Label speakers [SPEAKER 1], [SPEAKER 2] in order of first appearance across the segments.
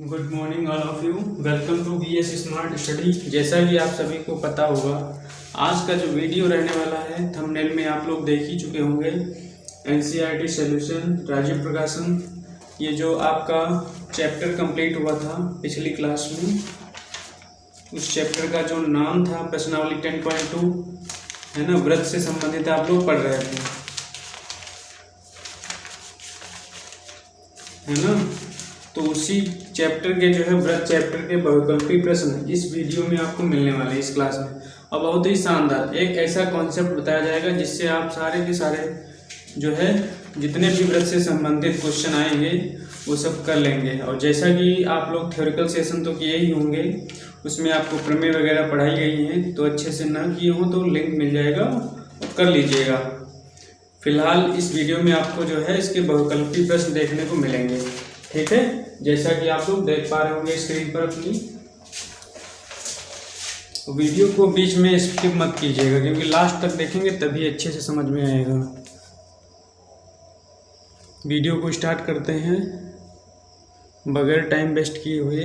[SPEAKER 1] Good morning all of you. Welcome to BS smart study. जैसा कि आप सभी को पता होगा, आज का जो वीडियो रहने वाला है थंबनेल में आप लोग देख ही चुके होंगे। NCERT सॉल्यूशन राजीव प्रकाशन, ये जो आपका चैप्टर कंप्लीट हुआ था पिछली क्लास में, उस चैप्टर का जो नाम था प्रश्नावली 10.2 है ना, व्रत से संबंधित आप लोग पढ़ रहे थे, है ना। तो उसी चैप्टर के जो है व्रत चैप्टर के बहुविकल्पी प्रश्न इस वीडियो में आपको मिलने वाले हैं इस क्लास में। और बहुत ही शानदार एक ऐसा कॉन्सेप्ट बताया जाएगा जिससे आप सारे के सारे जो है जितने भी व्रत से संबंधित क्वेश्चन आएंगे वो सब कर लेंगे। और जैसा कि आप लोग थ्योरिकल सेशन तो किए ही होंगे, उसमें आपको प्रमेय वगैरह पढ़ाई गई हैं, तो अच्छे से ना किए हो तो लिंक मिल जाएगा और कर लीजिएगा। फिलहाल इस वीडियो में आपको जो है इसके बहुविकल्पी प्रश्न देखने को मिलेंगे, ठीक है। जैसा कि आप लोग देख पा रहे होंगे स्क्रीन पर अपनी। वीडियो को बीच में स्किप मत कीजिएगा, क्योंकि लास्ट तक देखेंगे तभी अच्छे से समझ में आएगा। वीडियो को स्टार्ट करते हैं बगैर टाइम वेस्ट किए हुए।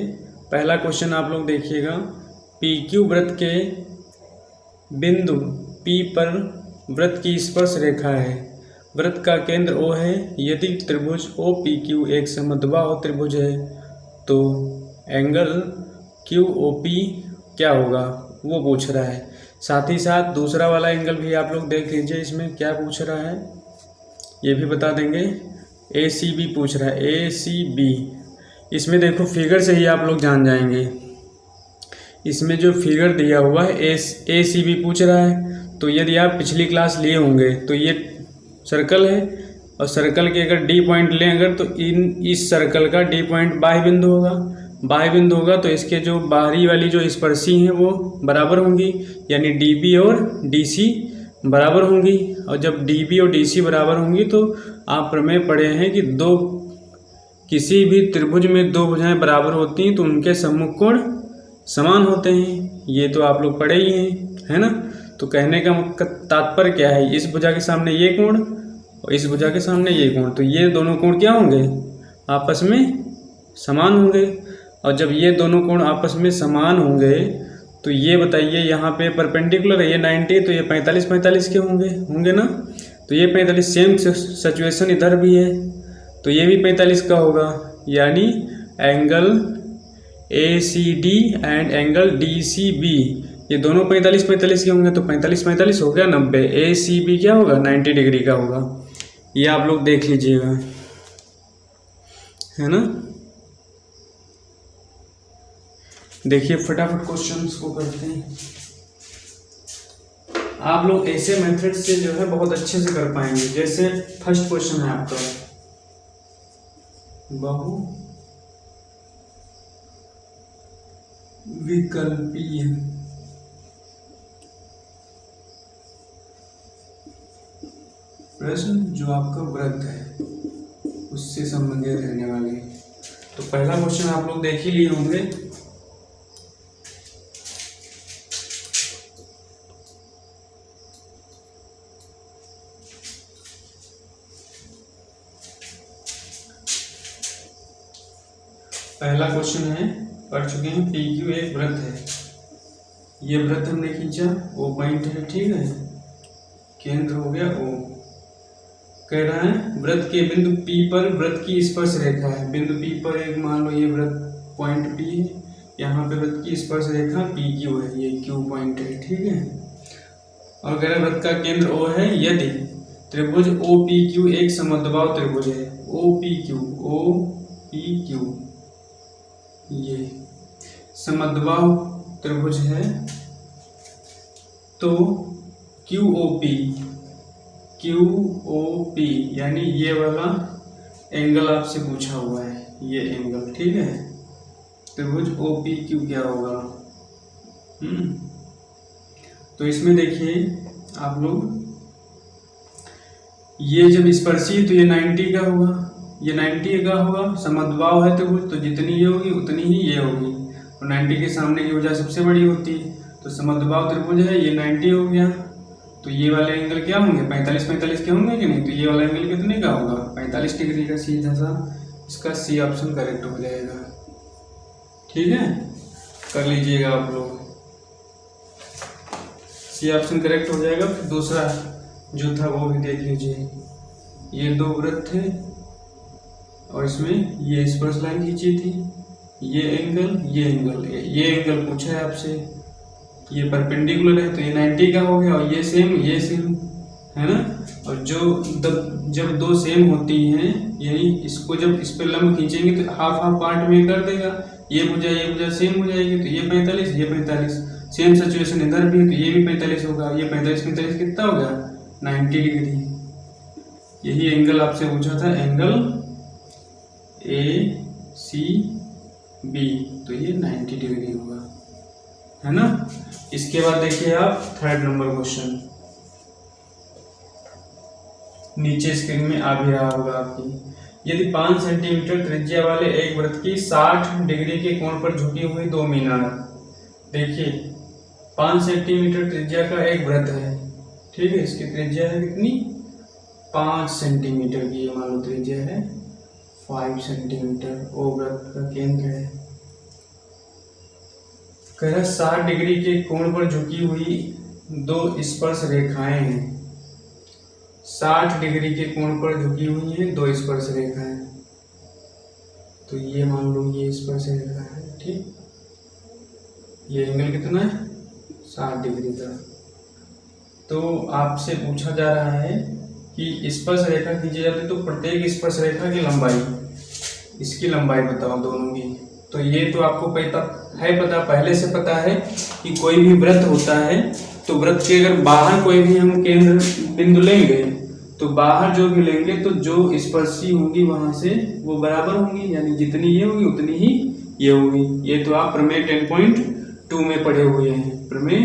[SPEAKER 1] पहला क्वेश्चन आप लोग देखिएगा। PQ व्रत के बिंदु P पर व्रत की स्पर्श रेखा है। व्रत का केंद्र O है। यदि त्रिभुज OPQ एक समद्विबाहु त्रिभुज है तो एंगल QOP क्या होगा वो पूछ रहा है। साथ ही साथ दूसरा वाला एंगल भी आप लोग देख लीजिए, इसमें क्या पूछ रहा है ये भी बता देंगे। ACB पूछ रहा है, ACB। इसमें देखो फिगर से ही आप लोग जान जाएंगे। इसमें जो फिगर दिया हुआ है ACB पूछ रहा है, तो यदि आप पिछली क्लास लिए होंगे तो ये सर्कल है, और सर्कल के अगर D पॉइंट लें अगर, तो इस सर्कल का D पॉइंट बाह्य बिंदु होगा। बाह्य बिंदु होगा तो इसके जो बाहरी वाली जो स्पर्शी हैं वो बराबर होंगी, यानी DB और DC बराबर होंगी। और जब DB और DC बराबर होंगी तो आप प्रमेय पढ़े हैं कि किसी भी त्रिभुज में दो भुजाएं बराबर होती हैं तो उनके सम्मुख कोण समान होते हैं। ये तो आप लोग पढ़े ही हैं, है ना। तो कहने का तात्पर्य क्या है, इस भुजा के सामने ये कोण और इस भुजा के सामने ये कोण, तो ये दोनों कोण क्या होंगे, आपस में समान होंगे। और जब ये दोनों कोण आपस में समान होंगे तो ये बताइए यहाँ पे परपेंडिकुलर है, ये 90 तो ये 45 के होंगे ना। तो ये 45 सेम सिचुएशन इधर भी है, तो ये भी 45 का होगा। यानी angle ACD and angle DCB ये दोनों 45 के होंगे, तो 45 हो गया 90। ACB क्या होगा, 90 डिग्री का होगा। ये आप लोग देख लीजिएगा, है ना। देखिए फटाफट क्वेश्चंस को करते हैं। आप लोग ऐसे मेथड से जो है बहुत अच्छे से कर पाएंगे। जैसे फर्स्ट क्वेश्चन है आपका, बहुविकल्पीय प्रश्न जो आपका व्रत है उससे संबंधित रहने वाले। तो पहला क्वेश्चन आप लोग देख ही लिए होंगे। पहला क्वेश्चन है, पढ़ चुके हैं। PQ एक व्रत है, ये व्रत हमने खींचा, O पॉइंट है, ठीक है, केंद्र हो गया O। कह रहा है व्रत के बिंदु P पर व्रत की स्पर्श रेखा है। बिंदु P पर एक मान लो ये व्रत पॉइंट P है, यहाँ पे व्रत की स्पर्श रेखा PQ है, ये Q पॉइंट है, ठीक है। और कह रहा है व्रत का केंद्र O है। यदि त्रिभुज OPQ एक समद्विबाहु त्रिभुज है, OPQ ये समद्विबाहु त्रिभुज है, तो QOP यानी ये वाला एंगल आपसे पूछा हुआ है, ये एंगल, ठीक है। त्रिभुज OPQ क्या होगा। तो इसमें देखिए आप लोग, ये जब स्पर्शी तो ये 90 का होगा, ये 90 का होगा। समद्विबाहु है त्रिभुज, तो जितनी ये होगी उतनी ही ये होगी, और 90 के सामने की भुजा सबसे बड़ी होती है। तो समद्विबाहु त्रिभुज है, ये 90 हो गया, तो ये वाले एंगल क्या होंगे, 45 के होंगे कि नहीं। तो ये वाला एंगल कितने का होगा, 45 डिग्री का। सीधा सा इसका C ऑप्शन करेक्ट हो जाएगा। ठीक है, कर लीजिएगा आप लोग। सी ऑप्शन करेक्ट हो जाएगा। फिर दूसरा जो था वो भी देख लीजिए। ये दो वृत्त थे और इसमें ये स्पर्श लाइन खींची थी, ये एंगल, ये एंगल पूछा है आपसे, ये परपेंडिकुलर है तो ये 90 का हो गया, और ये सेम है ना। और जब दो सेम होती हैं, यानी इसको जब इस पे लंब खींचेंगे तो हाफ हाफ पार्ट में कर देगा, ये भुजा सेम हो जाएगी, तो ये 45, ये 45। सेम सिचुएशन इधर भी है तो ये भी 45 होगा, ये 45 45 कितना हो गया 90 डिग्री। यही एंगल आपसे पूछा था, एंगल ACB, तो ये 90 डिग्री होगा, है ना। इसके बाद देखिए आप थर्ड नंबर क्वेश्चन, नीचे स्क्रीन में आ भी रहा होगा आपकी। यदि 5 सेंटीमीटर त्रिज्या वाले एक वृत्त की 60 डिग्री के कोण पर झुकी हुई दो मीनार, देखिए 5 सेंटीमीटर त्रिज्या का एक वृत्त है, ठीक है, इसकी त्रिज्या है कितनी 5 सेंटीमीटर की, मान लो त्रिज्या है 5 सेंटीमीटर, वो वृत्त का केंद्र है। कह रहा 60 डिग्री के कोण पर झुकी हुई दो स्पर्श रेखाएं हैं, 60 डिग्री के कोण पर झुकी हुई हैं दो स्पर्श रेखाएं, तो ये मान लो ये स्पर्श रेखा है, ठीक, ये एंगल कितना है 60 डिग्री का। तो आपसे पूछा जा रहा है कि स्पर्श रेखा खींची जाती है तो प्रत्येक स्पर्श रेखा की लंबाई, इसकी लंबाई बताओ दोनों की। तो ये तो आपको पता पहले से पता है कि कोई भी वृत्त होता है तो वृत्त के अगर बाहर कोई भी हम केंद्र बिंदु लेंगे तो बाहर जो भी लेंगे तो जो स्पर्शी होगी वहां से वो बराबर होंगी, यानी जितनी ये होगी उतनी ही ये होगी। ये तो आप प्रमेय 10.2 में पढ़े हुए हैं। प्रमेय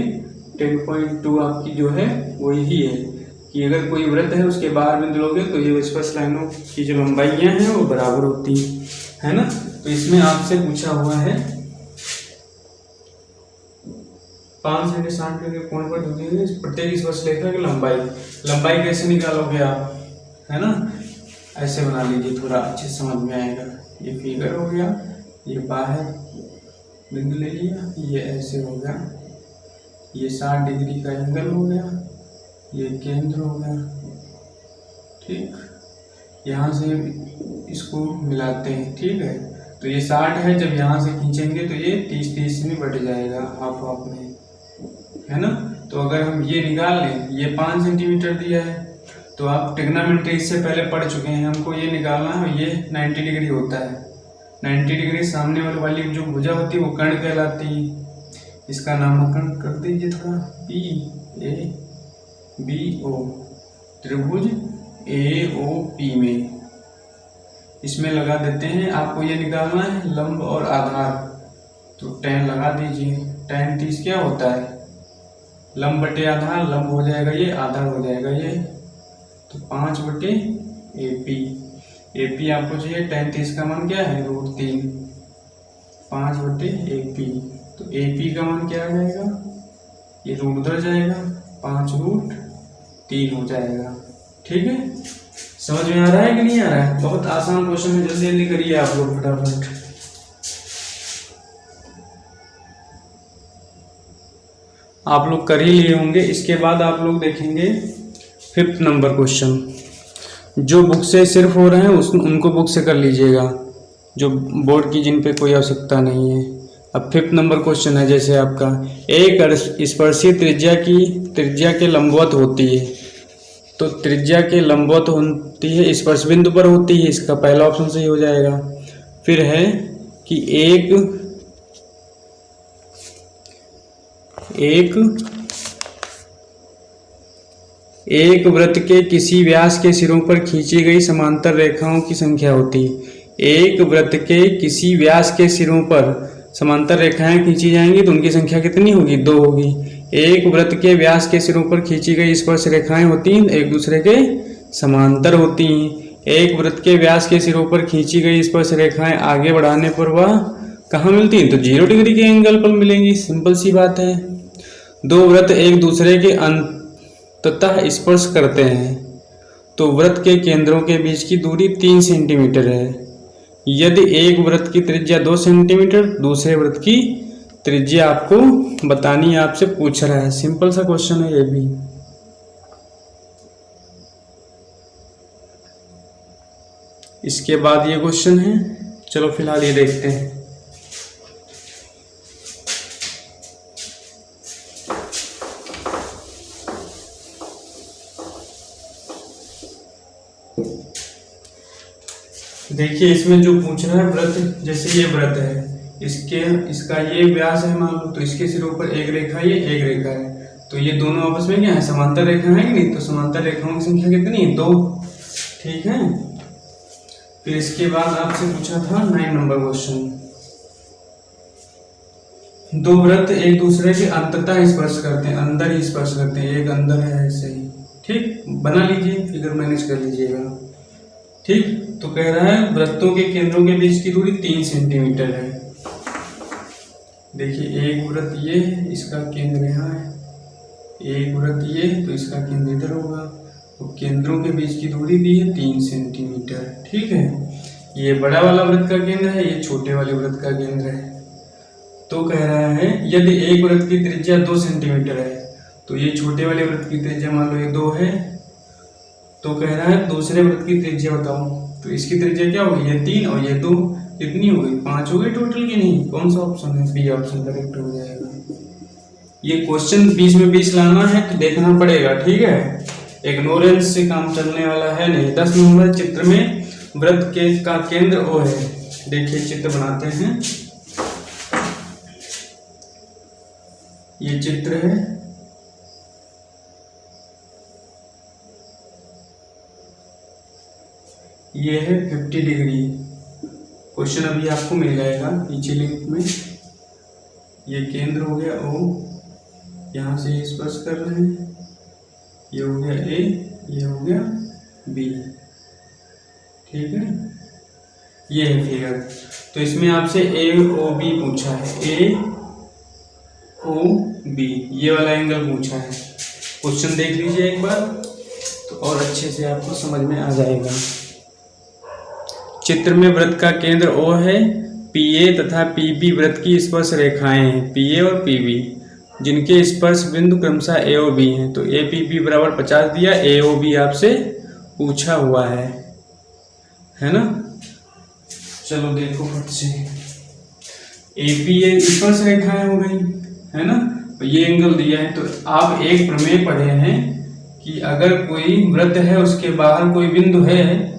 [SPEAKER 1] 10.2 आपकी जो है वो यही है कि अगर कोई वृत्त है उसके बाहर बिंदु लोगे तो ये स्पर्श लाइनों की जो लंबाइयां हैं वो बराबर होती है ना। तो इसमें आपसे पूछा हुआ है 5 से 60 डिग्री कोण पर झुकी हुई प्रत्येक स्पर्श रेखा की लंबाई कैसे निकालोगे आप, है ना। ऐसे बना लीजिए, थोड़ा अच्छे समझ में आएगा। ये फिगर हो गया, ये बाहर बिंदु ले लिया, ये ऐसे हो गया, ये 60 डिग्री का एंगल हो गया, ये केंद्र हो गया, ठीक। यहाँ से इसको मिलाते हैं, ठीक है। तो ये 60 है, जब यहाँ से खींचेंगे तो ये 30-30 में बट जाएगा, हाफ हाफ में, है ना। तो अगर हम ये निकाल लें, ये 5 सेंटीमीटर दिया है तो आप ट्रिग्नोमेट्री इससे पहले पढ़ चुके हैं, हमको ये निकालना है। ये 90 डिग्री होता है, 90 डिग्री सामने वाली जो भुजा होती है वो कर्ण कहलाती है। इसका नामकरण कर दीजिए थोड़ा, PABO, त्रिभुज AOP में इसमें लगा देते हैं। आपको ये निकालना है लंब और आधार, तो tan लगा दीजिए। tan 30 क्या होता है, लंब बटे आधार, लंब हो जाएगा ये, आधार हो जाएगा ये, तो 5/AP। AP आपको चाहिए, tan 30 का मान क्या है √3, 5/AP। तो AP का मान क्या आ जाएगा, ये रूट उधर जाएगा, 5√3 हो जाएगा, ठीक है। समझ में आ रहा है कि नहीं आ रहा है। बहुत आसान क्वेश्चन है, जल्दी जल्दी करिए आप लोग फटाफट। आप लोग कर ही लिए होंगे। इसके बाद आप लोग देखेंगे 5th नंबर क्वेश्चन। जो बुक से सिर्फ हो रहे हैं उनको बुक से कर लीजिएगा, जो बोर्ड की जिन पे कोई आवश्यकता नहीं है। अब 5th नंबर क्वेश्चन है, जैसे आपका एक स्पर्शी त्रिज्या के लंबवत होती है, तो त्रिज्या के लंबवत होती है, स्पर्श बिंदु पर होती है, इसका पहला ऑप्शन सही हो जाएगा। फिर है कि एक वृत्त के किसी व्यास के सिरों पर खींची गई समांतर रेखाओं की संख्या होती है। एक वृत्त के किसी व्यास के सिरों पर समांतर रेखाएं खींची जाएंगी तो उनकी संख्या कितनी होगी, 2 होगी। एक वृत्त के व्यास के सिरों पर खींची गई स्पर्श रेखाएं होती हैं, एक दूसरे के समांतर होती हैं। एक वृत्त के व्यास के सिरों पर खींची गई स्पर्श रेखाएं आगे बढ़ाने पर वह कहाँ मिलती हैं, तो 0 डिग्री के एंगल पर मिलेंगी। सिंपल सी बात है। दो वृत्त एक दूसरे के अंततः स्पर्श करते हैं तो वृत्त के केंद्रों के बीच की दूरी 3 सेंटीमीटर है। यदि एक वृत्त की त्रिज्या 2 सेंटीमीटर, दूसरे वृत्त की त्रिज्या आपको बतानी है, आपसे पूछ रहा है। सिंपल सा क्वेश्चन है ये भी। इसके बाद ये क्वेश्चन है, चलो फिलहाल ये देखते हैं। देखिए इसमें जो पूछ रहा है वृत्त, जैसे ये वृत्त है, इसका ये व्यास है मान लो, तो इसके सिरों पर एक रेखा, ये एक रेखा है, तो ये दोनों आपस में क्या है, समांतर रेखा है कि नहीं? तो समांतर रेखाओं की संख्या कितनी है? 2। ठीक है। फिर इसके बाद आपसे पूछा था 9 नंबर क्वेश्चन, दो वृत्त एक दूसरे के अंततः स्पर्श करते हैं, अंदर ही स्पर्श करते हैं, एक अंदर है ऐसे ही। ठीक, बना लीजिए, फिगर मैनेज कर लीजिएगा। ठीक, तो कह रहा है वृत्तों के केंद्रों के बीच की दूरी 3 सेंटीमीटर है। देखिए एक वृत्त ये है, इसका केंद्र यहाँ है, एक वृत्त ये, तो इसका केंद्र इधर होगा। तो केंद्रों के बीच की दूरी दी है 3 सेंटीमीटर। ठीक है, ये बड़ा वाला वृत्त का केंद्र है, ये छोटे वाले वृत्त का केंद्र है। तो कह रहा है यदि एक वृत्त की त्रिज्या 2 सेंटीमीटर है, तो ये छोटे वाले वृत्त की त्रिज्या मान लो ये 2 है, तो कह रहा है दूसरे वृत्त की त्रिज्या बताओ। तो इसकी त्रिज्या क्या होगी? ये 3 और ये 2, कितनी हो गई? 5 हो गई टोटल की नहीं? कौन सा ऑप्शन है? बी ऑप्शन करेक्ट हो जाएगा। ये क्वेश्चन 20 में 20 लाना है तो देखना पड़ेगा। ठीक है, इग्नोरेंस से काम चलने वाला है नहीं। 10 नंबर चित्र में वृत्त का केंद्र ओ है। देखिए चित्र बनाते हैं, ये चित्र है, ये है 50 डिग्री। क्वेश्चन अभी आपको मिल जाएगा पीछे लिंक में। ये केंद्र हो गया ओ, यहाँ से स्पर्श कर रहे हैं, ये हो गया ए, ये हो गया बी। ठीक है, ये है फिगर। तो इसमें आपसे ए ओ बी पूछा है, ए ओ बी, ये वाला एंगल पूछा है। क्वेश्चन देख लीजिए एक बार तो और अच्छे से आपको समझ में आ जाएगा। चित्र में वृत्त का केंद्र O है, PA तथा PB वृत्त की स्पर्श रेखाएं हैं, PA और PB, जिनके स्पर्श बिंदु क्रमशः A और B हैं। तो APB बराबर 50 दिया, AOB आपसे पूछा हुआ है ना? चलो देखो फट से, APA स्पर्श रेखाएं हो गई, है ना? तो ये एंगल दिया है। तो आप एक प्रमेय पढ़े हैं कि अगर कोई वृत्त है, उसके बाहर कोई बिंदु है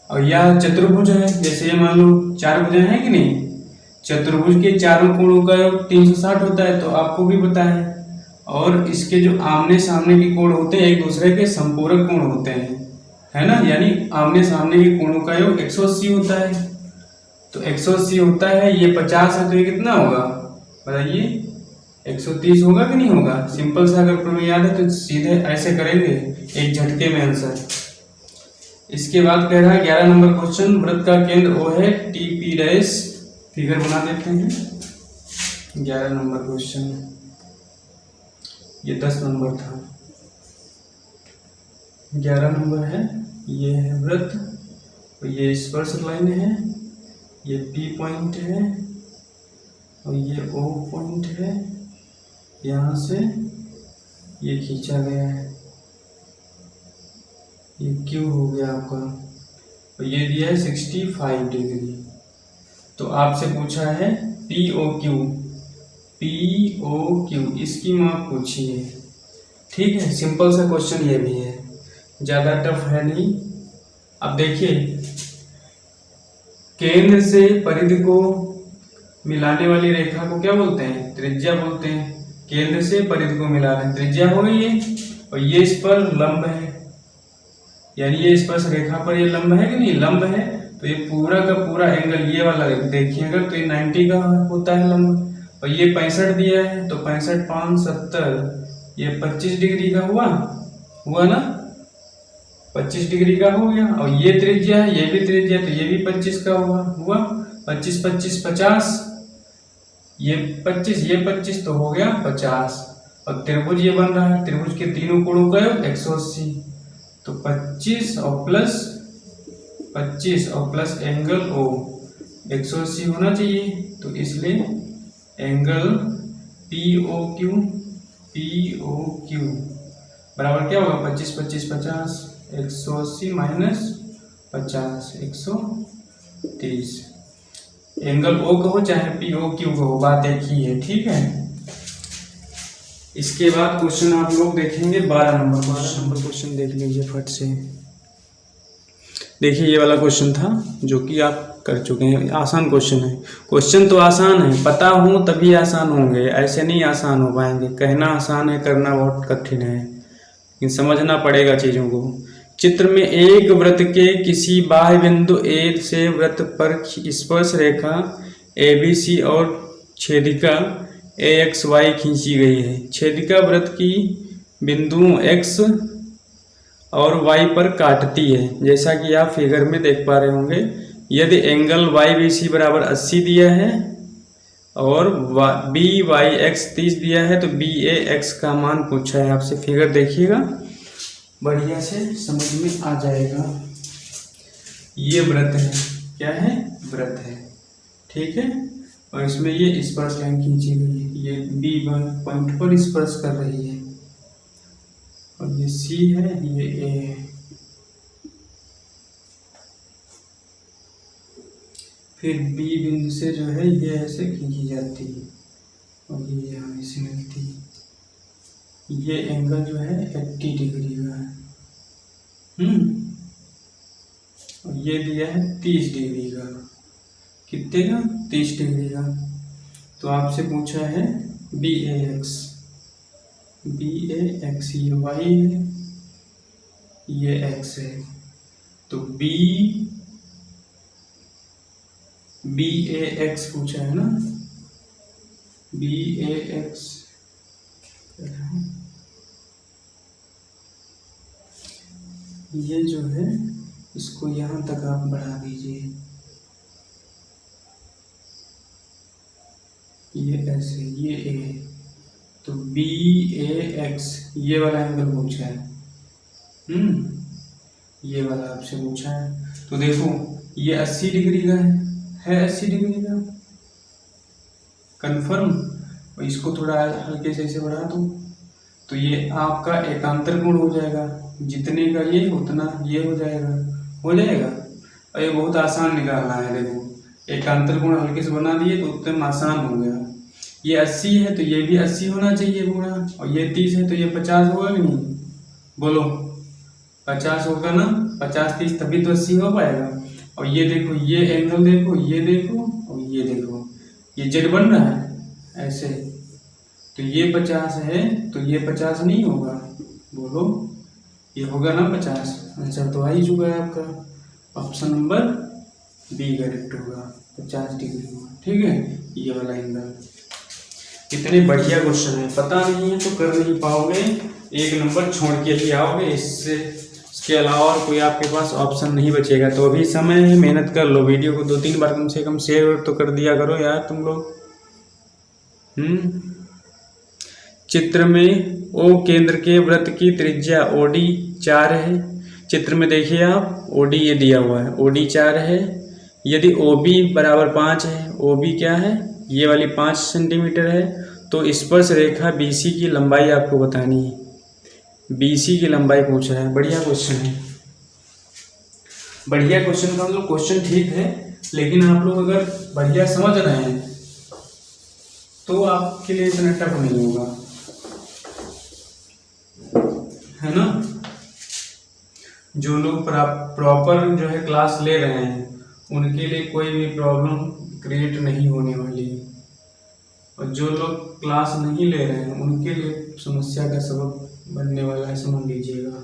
[SPEAKER 1] और यह चतुर्भुज है, जैसे मान लो 4 भुजाएं हैं कि नहीं, चतुर्भुज के चारों कोणों का योग 360 होता है, तो आपको भी पता है। और इसके जो आमने सामने के कोण होते हैं एक दूसरे के संपूरक कोण होते हैं, है ना? यानी आमने सामने के कोणों का योग 180 होता है। तो 180 होता है, ये 50 है, तो ये कितना होगा बताइए? 130 होगा कि नहीं होगा? सिंपल सा अगर प्रमेय याद है तो सीधे ऐसे करेंगे एक झटके में आंसर। इसके बाद कह रहा है 11 नंबर क्वेश्चन, वृत्त का केंद्र O है, TP डैश, फिगर बना देते हैं। 11 नंबर क्वेश्चन, ये 10 नंबर था, 11 नंबर है। ये है वृत्त, तो ये स्पर्श लाइन है, ये P पॉइंट है और ये O पॉइंट है, यहाँ से ये खींचा गया है, ये Q हो गया आपका, और ये दिया है 65 डिग्री। तो आपसे पूछा है POQ, इसकी माप पूछिए। ठीक है, सिंपल सा क्वेश्चन ये भी है, ज़्यादा टफ है नहीं। अब देखिए, केंद्र से परिधि को मिलाने वाली रेखा को क्या बोलते हैं? त्रिज्या बोलते हैं। केंद्र से परिधि को मिला रहे हैं, त्रिज्या हो गई है, और ये इस पर लंब है, यानी ये स्पर्श रेखा पर ये लंब है कि नहीं? लंब है, तो ये पूरा का पूरा एंगल ये वाला देखिएगा तो ये 90 का होता है लंब, और ये 65 दिया है, तो 65 5 70, ये 25 डिग्री का हुआ ना? 25 डिग्री का हो गया। और ये त्रिज्या है, ये भी त्रिज्या, तो ये भी 25 का हुआ 25 25 50, ये 25 ये 25, तो हो गया 50। और त्रिभुज ये बन रहा है, त्रिभुज के तीनों कोणों का योग 180, तो 25 और प्लस 25 और प्लस एंगल O 180 होना चाहिए, तो इसलिए एंगल POQ बराबर क्या होगा 25 25 50 180 माइनस 50 130। एंगल O कहो चाहे POQ कहो, बात एक ही है, ठीक है। इसके बाद क्वेश्चन आप लोग देखेंगे 12 नंबर क्वेश्चन देख लीजिए फट से। देखिए ये वाला क्वेश्चन था जो कि आप कर चुके हैं, आसान क्वेश्चन है। क्वेश्चन तो आसान है, पता हो तभी आसान होंगे, ऐसे नहीं आसान हो पाएंगे। कहना आसान है, करना बहुत कठिन है, लेकिन समझना पड़ेगा चीज़ों को। चित्र में एक वृत्त के किसी बाह्य बिंदु A से वृत्त पर स्पर्श रेखा ABC और छेदिका AXY खींची गई है। छेदिका वृत्त की बिंदुओं X और Y पर काटती है, जैसा कि आप फिगर में देख पा रहे होंगे। यदि एंगल YBC बराबर 80 दिया है और BYX 30 दिया है, तो BAX का मान पूछा है आपसे। फिगर देखिएगा, बढ़िया से समझ में आ जाएगा। ये वृत्त है, क्या है? वृत्त है, ठीक है। और इसमें ये स्पर्श लाइन खींची गई है, ये B1 पॉइंट पर स्पर्श कर रही है, और ये C है, ये A है। फिर B बिंदु से जो है ये ऐसे खींची जाती है और ये यहाँ से मिलती है। ये एंगल जो है 80 डिग्री का है, और ये दिया है 30 डिग्री का। कितने का? 30 डिग्री का। तो आपसे पूछा है BAX, ये Y है, ये X है। तो BAX पूछा है ना, BAX ये जो है इसको यहाँ तक आप बढ़ा दीजिए, ये ऐसे, ये A, तो BAX ये वाला एंगल पूछा है, ये वाला आपसे पूछा है। तो देखो ये 80 डिग्री का है 80 डिग्री का कंफर्म। और इसको थोड़ा हल्के से ऐसे बढ़ा दो, तो ये आपका एकांतर कोण हो जाएगा, जितने का ये उतना ये हो जाएगा। और ये बहुत आसान निकालना है। देखो एकांतर कोण हल्के से बना दिए तो उतना आसान हो गया। ये 80 है तो ये भी 80 होना चाहिए पूरा, और ये 30 है तो ये 50 होगा कि नहीं? बोलो 50 होगा ना, 50 30 तभी तो 80 हो पाएगा। और ये देखो, ये एंगल देखो, ये देखो और ये देखो, ये जेड बन रहा है ऐसे, तो ये 50 है तो ये 50 नहीं होगा। बोलो ये होगा ना 50। आंसर तो आ ही चुका है आपका, ऑप्शन नंबर बी करेक्ट होगा, 50 डिग्री होगा, ठीक है। ये वाला एंगल कितने बढ़िया क्वेश्चन है, पता नहीं है तो कर नहीं पाओगे, 1 नंबर छोड़ के ही आओगे। इसके अलावा और कोई आपके पास ऑप्शन नहीं बचेगा। तो अभी समय है, मेहनत कर लो। वीडियो को 2-3 बार कम से कम शेयर तो कर दिया करो यार तुम लोग। चित्र में O केंद्र के वृत्त की त्रिज्या OD 4 है। चित्र में देखिए आप, OD ये दिया हुआ है, OD 4 है। यदि OB बराबर 5 है, OB क्या है? ये वाली 5 सेंटीमीटर है, तो स्पर्श रेखा BC की लंबाई आपको बतानी है। BC की लंबाई पूछ रहा है, बढ़िया क्वेश्चन है। बढ़िया क्वेश्चन का मतलब क्वेश्चन ठीक है, लेकिन आप लोग अगर बढ़िया समझ रहे हैं तो आपके लिए इतना टफ नहीं होगा, है ना। जो लोग प्रॉपर जो है क्लास ले रहे हैं उनके लिए कोई भी प्रॉब्लम क्रिएट नहीं होने वाली है, और जो लोग क्लास नहीं ले रहे हैं उनके लिए समस्या का सबब बनने वाला है, समझ लीजिएगा।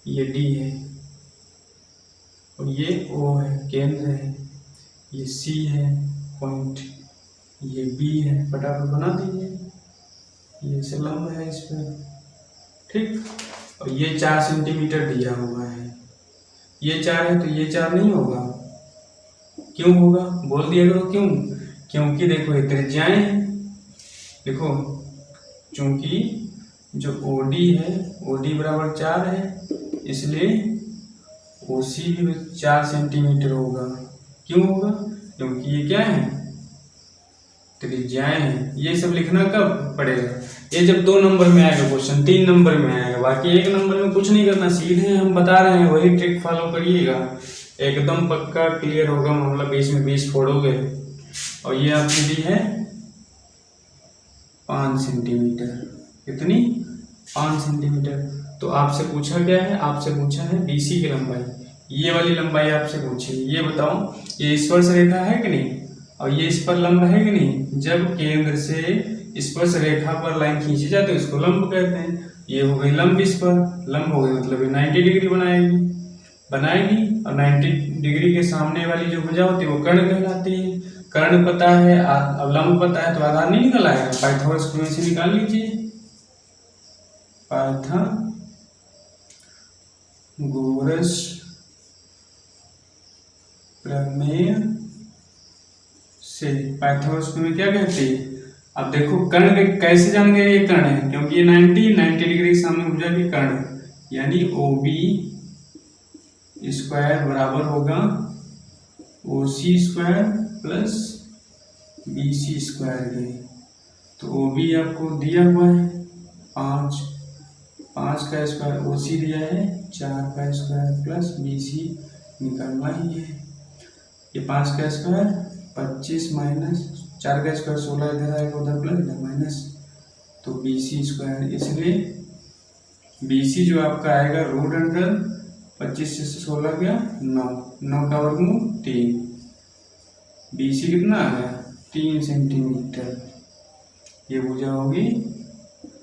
[SPEAKER 1] ये D है और ये O है, केंद्र है, ये C है पॉइंट, ये B है, फटाफट बना दीजिए। ये से लंब है इस पर, ठीक। और ये 4 सेंटीमीटर दिया हुआ है, ये 4 है तो ये 4 नहीं होगा। क्यों होगा? बोल दिया करो क्यों। क्योंकि देखो ये त्रिज्याएं हैं, देखो चूंकि जो OD है, OD बराबर 4 है, इसलिए OC भी 4 सेंटीमीटर होगा। क्यों होगा? क्योंकि ये क्या है, त्रिज्याएं हैं। ये सब लिखना कब पड़ेगा? ये जब 2 नंबर में आएगा क्वेश्चन, 3 नंबर में आएगा। बाकी 1 नंबर में कुछ नहीं करना, सीधे हम बता रहे हैं वही ट्रिक फॉलो करिएगा, एकदम पक्का क्लियर होगा मामला। 20 में 20 फोड़ोगे। और ये आपकी दी है 5 सेंटीमीटर। कितनी? 5 सेंटीमीटर। तो आपसे पूछा क्या है? आपसे पूछा है BC की लंबाई, ये वाली लंबाई आपसे पूछी। ये बताओ, ये स्पर्श रेखा है कि नहीं, और ये इस पर लंब है कि नहीं? जब केंद्र से स्पर्श रेखा पर लाइन खींची जाती है उसको लंब कहते हैं। ये हो गई लंब, इस पर लंब हो गई, मतलब ये 90 डिग्री बनाएगी। और 90 डिग्री के सामने वाली जो भुजा होती है वो कर्ण कहलाती है। कर्ण पता है, अब लंब पता है, तो आधार नहीं निकल आएगा। पाइथागोरस प्रमेय से निकाल लीजिए। पाइथागोरस प्रमेय से, पाइथागोरस प्रमेय क्या कहती है? अब देखो कर्ण कैसे जान गए ये कर्ण है, क्योंकि ये 90 डिग्री के सामने भुजा की कर्ण, यानी OB स्क्वायर बराबर होगा OC square plus BC square के। तो OB आपको दिया हुआ है 5 का स्क्वायर, OC दिया है 4 का स्क्वायर प्लस BC निकालना ही है। ये 5 का स्क्वायर 25 माइनस 4 का स्क्वायर 16, इधर आएगा उधर प्लस इधर माइनस, तो BC स्क्वायर। इसलिए BC जो आपका आएगा रूट अंडर 25 से 16 गया 9 का वर्गमूल 3। BC कितना आ गया? 3 सेंटीमीटर। ये भुजा होगी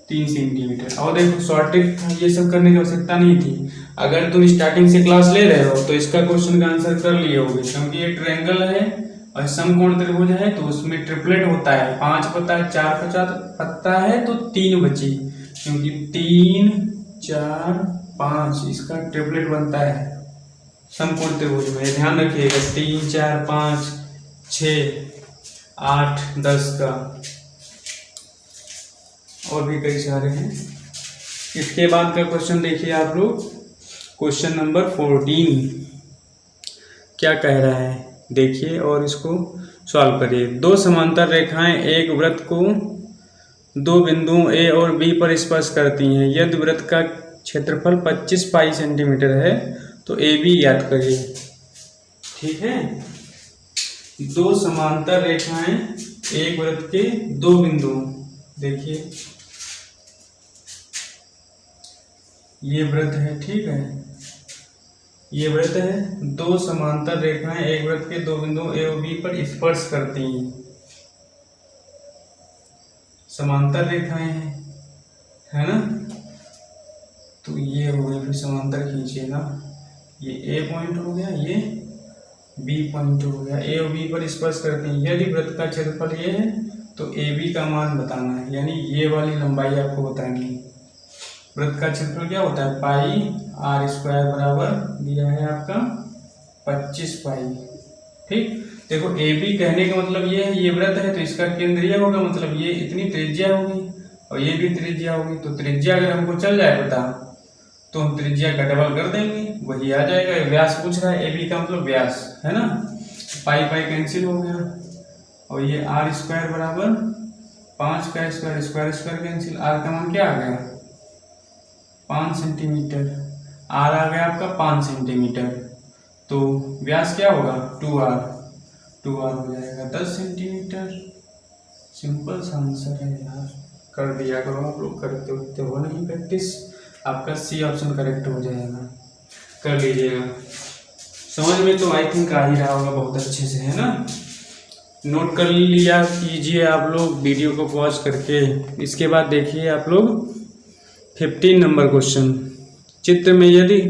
[SPEAKER 1] 3 सेंटीमीटर। और देखो शॉर्ट ट्रिक था, ये सब करने की आवश्यकता नहीं थी। अगर तुम स्टार्टिंग से क्लास ले रहे हो तो इसका क्वेश्चन का आंसर कर लिए होगे, क्योंकि ये ट्रायंगल है और समकोण त्रिभुज है, तो उसमें ट्रिपलेट होता है। 5 पता है, 4 पता है, तो 3 बची, क्योंकि 3 4 5 इसका ट्रिपलेट बनता है समकोण त्रिभुज में। ध्यान रखिएगा, 3 4 5 6 8 10 का, और भी कई सारे हैं। इसके बाद का क्वेश्चन देखिए आप लोग, क्वेश्चन नंबर 14 क्या कह रहा है देखिए, और इसको सॉल्व करिए। 2 समांतर रेखाएं एक वृत्त को 2 बिंदुओं A और B पर स्पर्श करती हैं। यदि वृत्त का क्षेत्रफल 25 पाई सेंटीमीटर है तो AB ज्ञात करिए। ठीक है, 2 समांतर रेखाएं एक वृत्त के 2 बिंदु, देखिए ये वृत्त है, ठीक है, ये वृत्त है। 2 समांतर रेखाएं एक वृत्त के 2 बिंदुओं A और B पर स्पर्श करती हैं। समांतर रेखाएं हैं, है ना? तो ये हो गई, फिर समांतर खींचिएगा, ये A पॉइंट हो गया, ये B पॉइंट हो गया। A और B पर स्पर्श करते हैं। यदि वृत्त का क्षेत्रफल ये है तो AB का मान बताना है, यानी ये वाली लंबाई आपको बतानी है। वृत्त का क्षेत्रफल क्या होता है? पाई R स्क्वायर बराबर दिया है आपका 25 पाई। ठीक, देखो AB कहने का मतलब ये है, ये वृत्त है तो इसका केंद्र ये होगा, मतलब ये इतनी त्रिज्या होगी और ये भी त्रिज्या होगी। तो त्रिज्या अगर हमको चल जाए पता तो हम त्रिज्या का डबल कर देंगे, वही आ जाएगा। व्यास पूछ रहा है, AB का मतलब व्यास है ना। पाई पाई कैंसिल हो गया, और ये R स्क्वायर बराबर 5 का square, square square cancel, R का मान क्या आ गया? 5 सेंटीमीटर। R आ गया आपका 5 सेंटीमीटर, तो व्यास क्या होगा? 2R हो जाएगा 10 सेंटीमीटर। सिंपल सा आंसर है यार, कर दिया करो आप लोग, करते होते हो नहीं प्रैक्टिस, आपका C ऑप्शन करेक्ट हो जाएगा, कर लीजिएगा। समझ में तो आई थिंक आ ही रहा होगा बहुत अच्छे से, है ना? नोट कर लिया कीजिए आप लोग वीडियो को पॉज करके। इसके बाद देखिए आप लोग 15 नंबर क्वेश्चन। चित्र में यदि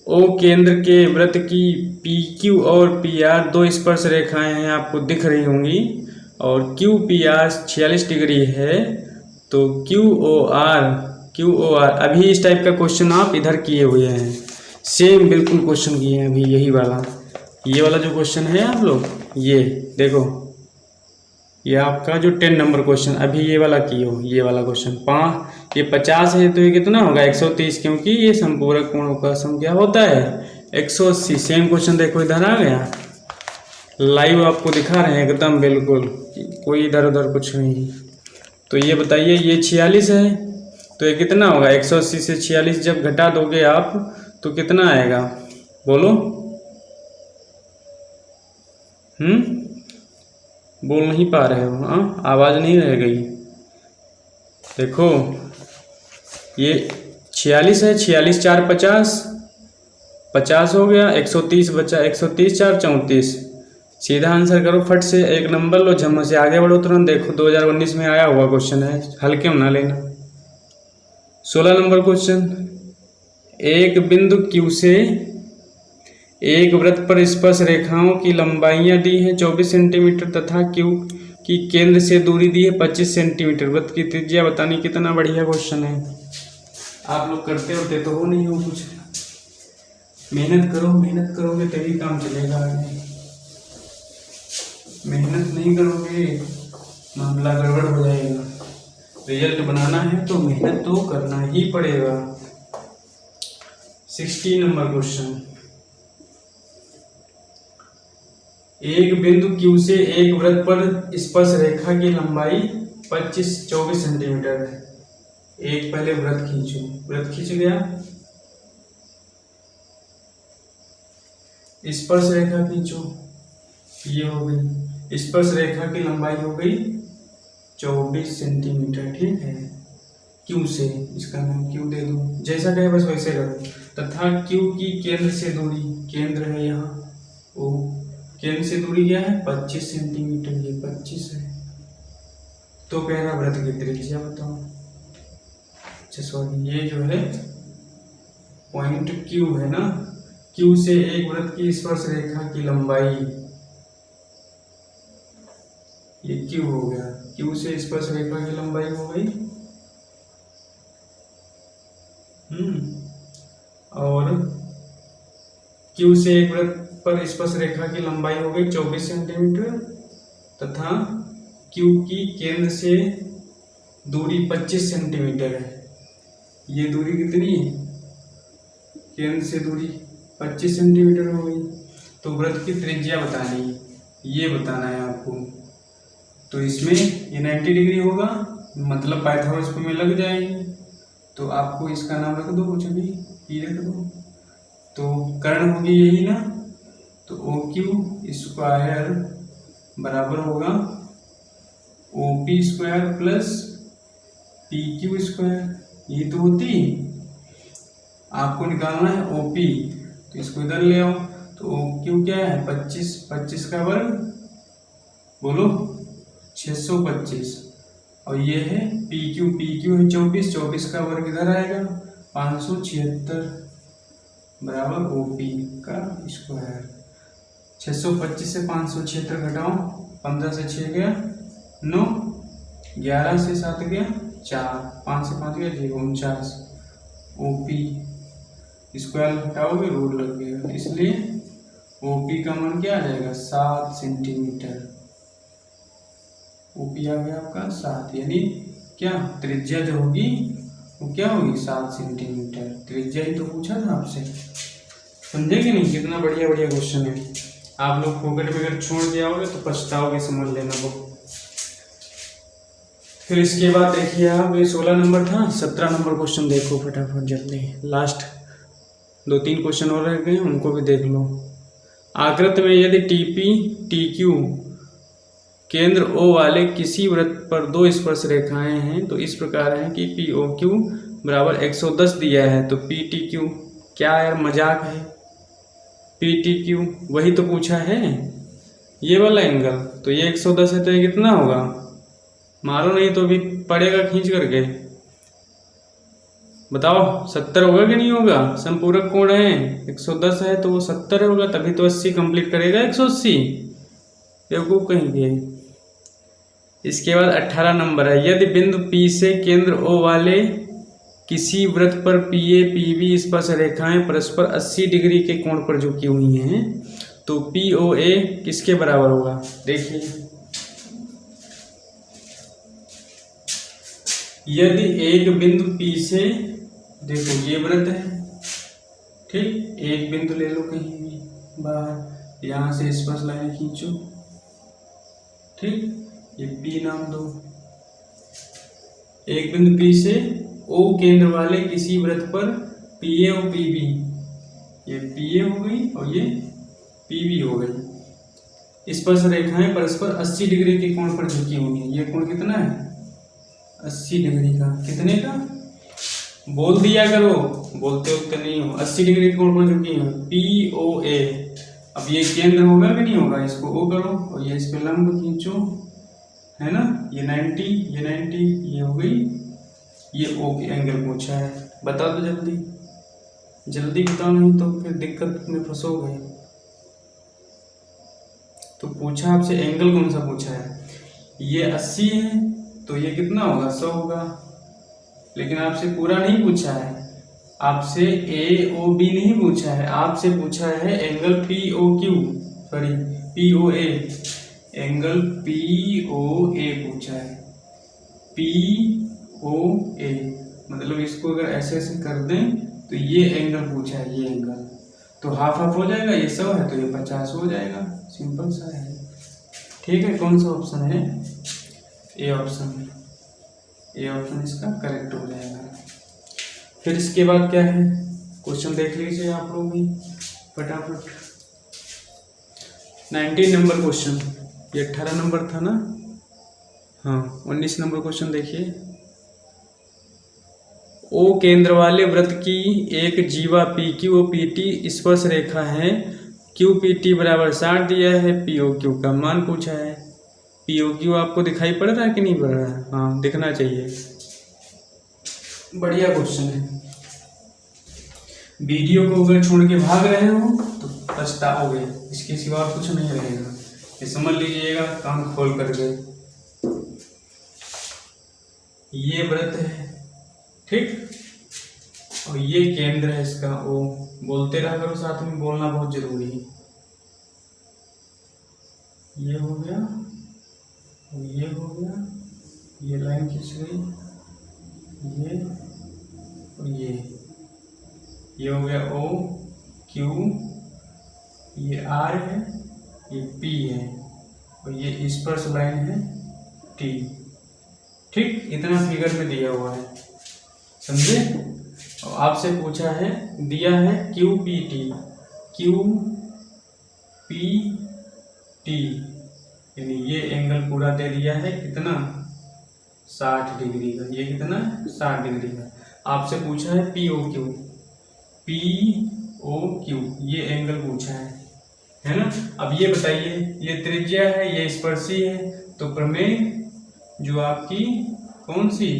[SPEAKER 1] O केंद्र के वृत्त की PQ और PR 2 स्पर्श रेखाएं हैं, आपको दिख रही होंगी, और QPR 46 डिग्री है, तो QOR अभी इस टाइप का क्वेश्चन आप इधर किए हुए हैं, सेम बिल्कुल क्वेश्चन किए हैं अभी, यही वाला, ये वाला जो क्वेश्चन है आप लोग, ये देखो, ये आपका जो 10 नंबर क्वेश्चन अभी ये वाला किए हो, ये वाला क्वेश्चन। ये 50 है तो ये कितना होगा? 130, क्योंकि ये समपूरक कोणों का सम क्या होता है? 180। सेम क्वेश्चन देखो इधर आ गया, लाइव आपको दिखा रहे हैं एकदम बिल्कुल, कोई इधर उधर कुछ नहीं। तो ये बताइए, ये 46 है, तो ये कितना होगा? 180 से 46 जब घटा दोगे आप तो कितना आएगा? बोलो। बोल नहीं पा रहे हो? हाँ, आवाज़ नहीं रह गई। देखो ये 46 है, 46 4 50, 50 हो गया, 130 बचा, 130 4 34। सीधा आंसर करो फट से, एक नंबर लो, झम्म से आगे बढ़ो तुरंत। देखो 2019 में आया हुआ क्वेश्चन है, हल्के में ना लेना। 16 नंबर क्वेश्चन, एक बिंदु Q से एक वृत्त पर स्पर्श रेखाओं की लंबाइयां दी हैं 24 सेंटीमीटर तथा Q की केंद्र से दूरी दी है 25 सेंटीमीटर। वृत्त की त्रिज्या बतानी। कितना बढ़िया क्वेश्चन है। आप लोग करते होते तो हो नहीं हो कुछ। मेहनत करो, मेहनत करोगे तभी काम चलेगा आगे। मेहनत नहीं करोगे मामला गड़बड़ हो जाएगा। रिजल्ट बनाना है तो मेहनत तो करना ही पड़ेगा। 16 नंबर क्वेश्चन, एक बिंदु Q से एक वृत्त पर स्पर्श रेखा की लंबाई 24 सेंटीमीटर है। एक पहले वृत्त खींचो, वृत्त खींच गया, स्पर्श रेखा खींचो, ये हो गई। स्पर्श रेखा की लंबाई हो गई 24 सेंटीमीटर, ठीक है। Q से, इसका नाम Q दे दो, जैसा कहे बस वैसे करो। तथा Q की केंद्र से दूरी, केंद्र है यहाँ O, केंद्र से दूरी क्या है? 25 सेंटीमीटर, ये 25 है। तो कह रहा वृत्त की त्रिज्या बताओ। अच्छा सॉरी, ये जो है पॉइंट Q है ना, Q से एक वृत्त की स्पर्श रेखा की लंबाई, ये Q हो गया। Q से स्पर्श रेखा की लंबाई हो गई, और Q से एक वृत्त पर स्पर्श रेखा की लंबाई हो गई 24 सेंटीमीटर तथा Q की केंद्र से दूरी 25 सेंटीमीटर है। ये दूरी कितनी है? केंद्र से दूरी 25 सेंटीमीटर हो गई। तो वृत्त की त्रिज्या बतानी है, ये बताना है आपको। तो इसमें ये 90 डिग्री होगा, मतलब पाइथागोरस में लग जाएगी। तो आपको इसका नाम रख दो, कुछ भी ये रख दो। तो कर्ण होगी यही ना, तो OQ स्क्वायर बराबर होगा OP square plus PQ square. ये तो होती, आपको निकालना है OP, तो इसको इधर ले आओ। तो OQ क्या है? 25, 25 का वर्ग, बोलो 625। और ये है PQ, PQ है 24, 24 का वर्ग इधर आएगा 576 बराबर OP का स्क्वायर। 625 से 576 घटाओ, 15 से 6 गया 9, 11 से 7 गया 4, 5 से 5 गया 0, 49। OP स्क्वायर घटाओगे रूट लग गया, इसलिए OP का मान क्या आ जाएगा? 7 सेंटीमीटर। OP आ गया आपका 7, यानी क्या त्रिज्या जो होगी वो क्या होगी? 7 सेंटीमीटर। त्रिज्या ही तो पूछा था आपसे, समझे कि नहीं? कितना बढ़िया बढ़िया क्वेश्चन है। आप लोग पॉकेट में अगर छोड़ दिया होगा तो पछताओगे, समझ लेना वो। फिर इसके बाद देखिए आप, ये 16 नंबर था। 17 नंबर क्वेश्चन देखो फटाफट जल्दी, लास्ट 2-3 क्वेश्चन और रह गए, उनको भी देख लो। आकृति में यदि TP TQ केंद्र O वाले किसी वृत्त पर दो स्पर्श रेखाएं हैं तो इस प्रकार है कि POQ बराबर 110 दिया है, तो PTQ क्या यार मजाक है? PTQ वही तो पूछा है, ये वाला एंगल। तो ये 110 है, तो ये कितना होगा? मारो नहीं तो अभी पड़ेगा खींच करके, बताओ 70 होगा कि नहीं होगा? संपूरक कोण है, 110 है तो वो 70 होगा, तभी तो 80 कंप्लीट करेगा 180। बेवकूफ कहेंगे। इसके बाद 18 नंबर है, यदि बिंदु P से केंद्र O वाले किसी वृत्त पर PA PB स्पर्श रेखाएं परस्पर 80 डिग्री के कोण पर झुकी हुई हैं तो POA किसके बराबर होगा? देखिए, यदि एक बिंदु P से, देखो ये वृत्त है, ठीक, एक बिंदु ले लो कहीं भी बाहर, यहाँ से स्पर्श लाइन खींचो। ठीक, ये P नाम दो। एक बिंदु P से O केंद्र वाले किसी वृत्त पर PA और PB, ये PA हो गई और ये PB हो गई। स्पर्श रेखाएं परस्पर 80 डिग्री के कोण पर झुकी होंगी। ये कोण कितना है? 80 डिग्री का। कितने का? बोल दिया करो, बोलते उतने नहीं हो। 80 डिग्री के कोण पर झुकी है, POA। अब ये केंद्र होगा कि नहीं होगा? इसको O करो और ये इस पे लंब खींचो, है ना। ये 90, ये 90, ये हो गई। ये O के एंगल पूछा है, बता दो जल्दी, जल्दी बताओ, नहीं तो फिर दिक्कत में फंसोगे। तो पूछा आपसे एंगल कौन सा पूछा है? ये 80 है तो ये कितना होगा? 100 होगा। लेकिन आपसे पूरा नहीं पूछा है, आपसे AOB नहीं पूछा है, आपसे पूछा है angle POQ, sorry POA, angle POA पूछा है। POA मतलब इसको अगर ऐसे ऐसे कर दें तो ये एंगल पूछा है, ये एंगल तो हाफ हाफ हो जाएगा। ये 100 है तो ये 50 हो जाएगा, सिंपल सा है। ठीक है, कौन सा ऑप्शन है? ए ऑप्शन, ए ऑप्शन इसका करेक्ट हो जाएगा। फिर इसके बाद क्या है? क्वेश्चन देख लीजिए आप लोग भी फटाफट। 19 नंबर क्वेश्चन, ये 18 नंबर था ना, हाँ 19 नंबर क्वेश्चन देखिए। O केंद्र वाले वृत्त की एक जीवा PQ और PT स्पर्श रेखा है। QPT बराबर 60 दिया है, POQ का मान पूछा है। POQ आपको दिखाई पड़ रहा है कि नहीं पड़ रहा है? हाँ दिखना चाहिए, बढ़िया क्वेश्चन है। वीडियो को अगर छोड़ के भाग रहे हो तो पछताओगे, इसके सिवा कुछ नहीं रहेगा, ये समझ लीजिएगा कान खोल करके। ये वृत्त है, ठीक, और ये केंद्र है इसका O। बोलते रहा करो, साथ में बोलना बहुत जरूरी है। ये हो गया और ये हो गया, ये लाइन खींच गई, ये और ये हो गया O Q, ये R है, ये P है और ये स्पर्श लाइन है T। ठीक, इतना फिगर में दिया हुआ है, समझे। और आपसे पूछा है, दिया है QPT, QPT यानी ये एंगल पूरा दे दिया है कितना? 60 डिग्री का। ये कितना? 60 डिग्री का। आपसे पूछा है POQ, POQ ये एंगल पूछा है ना। अब ये बताइए, ये त्रिज्या है, ये स्पर्शी है, तो प्रमेय जो आपकी कौन सी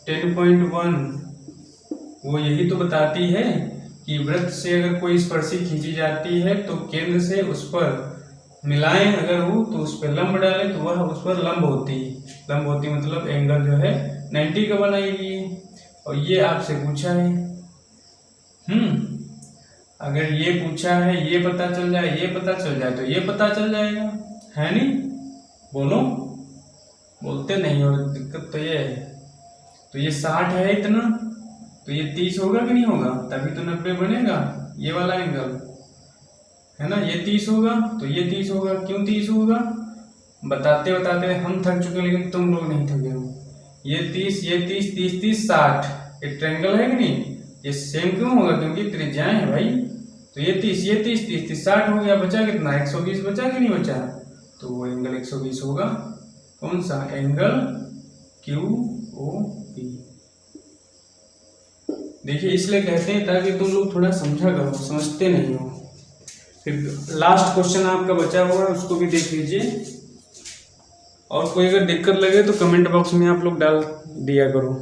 [SPEAKER 1] 10.1 वो यही तो बताती है कि वृत्त से अगर कोई स्पर्शी खींची जाती है तो केंद्र से उस पर मिलाएं अगर हो तो उस पर लंब डालें तो वह उस पर लंब होती है। लंब होती मतलब एंगल जो है 90 का बनाएगी। और ये आपसे पूछा है, अगर ये पूछा है, ये पता चल जाए, ये पता चल जाए तो ये पता चल जाएगा, है नहीं? बोलो, बोलते नहीं हो, दिक्कत तो ये है। तो ये 60 है इतना, तो ये 30 होगा कि नहीं होगा? तभी तो 90 बनेगा, ये वाला एंगल है ना। ये 30 होगा तो ये 30 होगा। क्यों 30 होगा? बताते बताते हम थक चुके हैं, लेकिन तुम लोग नहीं थके हो। ये 30, ये 30, 30, 30, 60, ये ट्रायंगल है कि नहीं? ये सेम क्यों होगा? क्योंकि त्रिज्याएं है भाई। तो ये 30, ये 30, 30, 30, 60 हो गया, बचा कितना? 120 बचा कि नहीं बचा? तो वो एंगल 120 होगा। कौन सा? Angle QOP। देखिए इसलिए कहते हैं ताकि तुम लोग थोड़ा समझा करो, समझते नहीं हो। फिर लास्ट क्वेश्चन आपका बचा हुआ है, उसको भी देख लीजिए। और कोई अगर दिक्कत लगे तो कमेंट बॉक्स में आप लोग डाल दिया करो।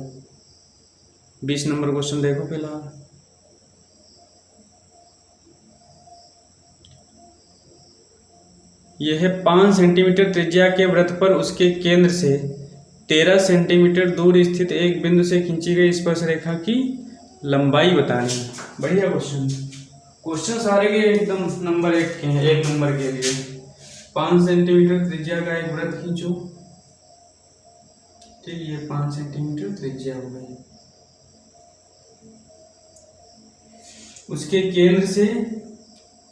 [SPEAKER 1] 20 नंबर क्वेश्चन देखो फिलहाल। यह है 5 सेंटीमीटर त्रिज्या के वृत्त पर उसके केंद्र से 13 सेंटीमीटर दूर स्थित एक बिंदु से खींची गई स्पर्श रेखा की लंबाई बतानी है। बढ़िया क्वेश्चन, क्वेश्चन सारे के एकदम नंबर 1 के हैं, 1 नंबर के लिए। 5 सेंटीमीटर त्रिज्या का एक वृत्त खींचो, ठीक, ये 5 सेंटीमीटर त्रिज्या हो गई। उसके केंद्र से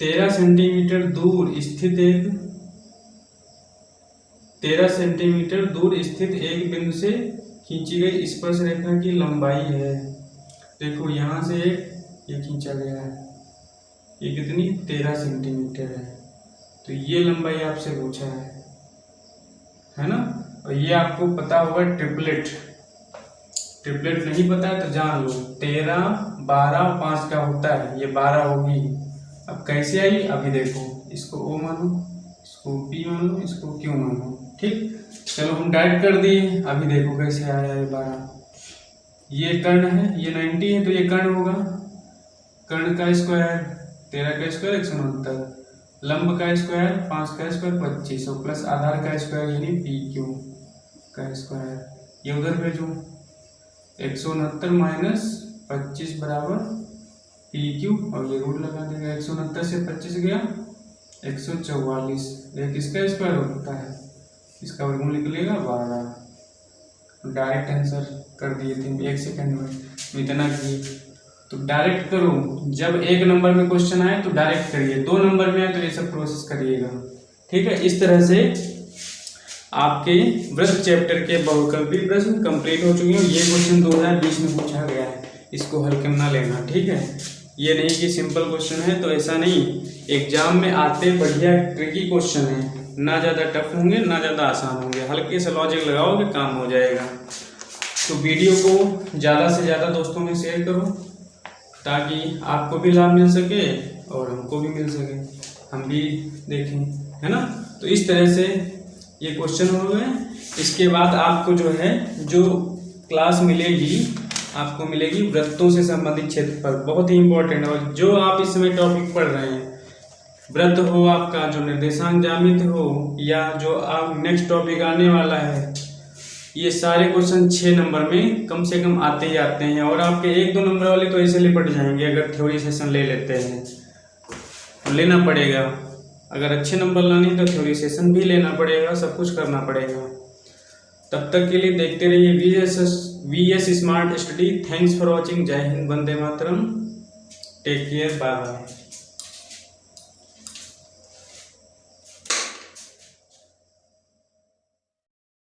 [SPEAKER 1] 13 सेंटीमीटर दूर स्थित एक बिंदु से खींची गई स्पर्श रेखा की लंबाई है। देखो यहाँ से ये खींचा गया है, ये कितनी 13 सेंटीमीटर है। तो ये लंबाई आपसे पूछा है ना। और ये आपको पता होगा ट्रिपलेट नहीं पता है तो जान लो, 13, 12, 5 का होता है, ये 12 होगी। अब कैसे आई अभी देखो, इसको O मानो, इसको P मानो, इसको Q मानो, ठीक। चलो हम डायरेक्ट कर दिए, अभी देखो कैसे आया ये 12। ये कर्ण है, ये 90 है तो ये कर्ण होगा, कर्ण का स्क्वायर 13 का स्क्वायर 169, लंब का स्क्वायर 5 का स्क्वायर 25 और प्लस आधार का स्क्वायर यानी PQ का स्क्वायर। ये उधर भेजो, 169 माइनस 25 बराबर PQ और ये रूट लगा देगा। 169 से 25 गया 144, ये किसका स्क्वायर होता है, इसका वर्गमूल निकलेगा 12। डायरेक्ट आंसर कर दिए थे 1 सेकंड में, इतना किए। तो डायरेक्ट करो, जब 1 नंबर में क्वेश्चन आए तो डायरेक्ट करिए, 2 नंबर में आए तो ये सब प्रोसेस करिएगा, ठीक है। इस तरह से आपके वृत्त चैप्टर के बहुविकल्पी प्रश्न कंप्लीट हो चुके हैं। ये क्वेश्चन 2020 में पूछा गया है, इसको हल करना लेना, ठीक है। ये नहीं कि सिंपल क्वेश्चन है तो ऐसा नहीं, एग्जाम में आते बढ़िया ट्रिकी क्वेश्चन है, ना ज़्यादा टफ होंगे ना ज़्यादा आसान होंगे, हल्के से लॉजिक लगाओगे काम हो जाएगा। तो वीडियो को ज़्यादा से ज़्यादा दोस्तों में शेयर करो ताकि आपको भी लाभ मिल सके और हमको भी मिल सके, हम भी देखें, है ना। तो इस तरह से ये क्वेश्चन हो गए। इसके बाद आपको जो है जो क्लास मिलेगी, आपको मिलेगी वृत्तों से संबंधित क्षेत्रफल, बहुत ही इंपॉर्टेंट। और जो आप इस समय टॉपिक पढ़ रहे हैं, वृत्त हो आपका, जो निर्देशांक ज्यामिति हो, या जो आप नेक्स्ट टॉपिक आने वाला है, ये सारे क्वेश्चन 6 नंबर में कम से कम आते ही आते हैं। और आपके 1-2 नंबर वाले तो ऐसे लिपट जाएंगे अगर थ्योरी सेशन ले लेते हैं, तो लेना पड़ेगा। अगर अच्छे नंबर लाने तो थ्योरी सेशन भी लेना पड़ेगा, सब कुछ करना पड़ेगा। तब तक के लिए देखते रहिए VS smart study. Thanks for watching. जय Hind, Vande Mataram, take care, bye bye.